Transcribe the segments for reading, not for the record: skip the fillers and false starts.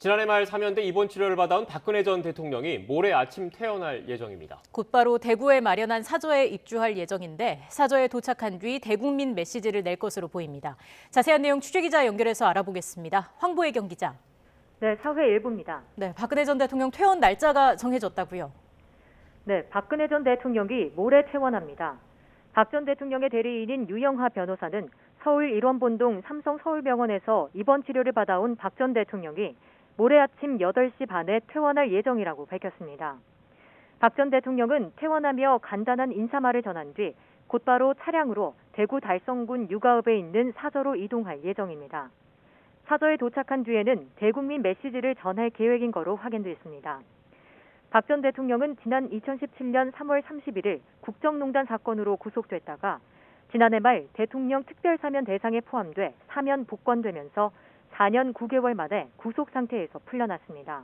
지난해 말 사면대 입원 치료를 받아온 박근혜 전 대통령이 모레 아침 퇴원할 예정입니다. 곧바로 대구에 마련한 사저에 입주할 예정인데 사저에 도착한 뒤 대국민 메시지를 낼 것으로 보입니다. 자세한 내용 취재기자 연결해서 알아보겠습니다. 황보혜경 기자. 네, 사회 일부입니다. 네, 박근혜 전 대통령 퇴원 날짜가 정해졌다고요. 네, 박근혜 전 대통령이 모레 퇴원합니다. 박 전 대통령의 대리인인 유영하 변호사는 서울 일원본동 삼성서울병원에서 입원 치료를 받아온 박 전 대통령이 모레 아침 8시 반에 퇴원할 예정이라고 밝혔습니다. 박 전 대통령은 퇴원하며 간단한 인사말을 전한 뒤 곧바로 차량으로 대구 달성군 육아읍에 있는 사저로 이동할 예정입니다. 사저에 도착한 뒤에는 대국민 메시지를 전할 계획인 거로 확인됐습니다. 박 전 대통령은 지난 2017년 3월 31일 국정농단 사건으로 구속됐다가 지난해 말 대통령 특별사면 대상에 포함돼 사면 복권되면서 4년 9개월 만에 구속 상태에서 풀려났습니다.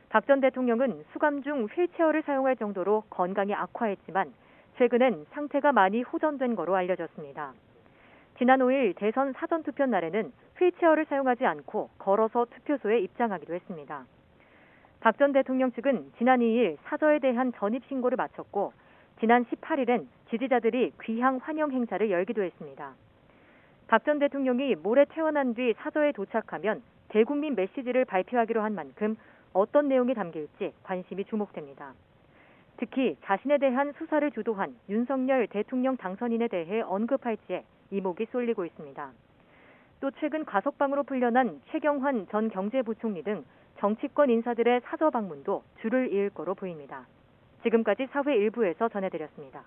박 전 대통령은 수감 중 휠체어를 사용할 정도로 건강이 악화했지만 최근엔 상태가 많이 호전된 거로 알려졌습니다. 지난 5일 대선 사전투표 날에는 휠체어를 사용하지 않고 걸어서 투표소에 입장하기도 했습니다. 박 전 대통령 측은 지난 2일 사저에 대한 전입신고를 마쳤고 지난 18일엔 지지자들이 귀향 환영 행사를 열기도 했습니다. 박 전 대통령이 모레 퇴원한 뒤 사저에 도착하면 대국민 메시지를 발표하기로 한 만큼 어떤 내용이 담길지 관심이 주목됩니다. 특히 자신에 대한 수사를 주도한 윤석열 대통령 당선인에 대해 언급할지에 이목이 쏠리고 있습니다. 또 최근 과석방으로 풀려난 최경환 전 경제부총리 등 정치권 인사들의 사저 방문도 줄을 이을 거로 보입니다. 지금까지 사회 일부에서 전해드렸습니다.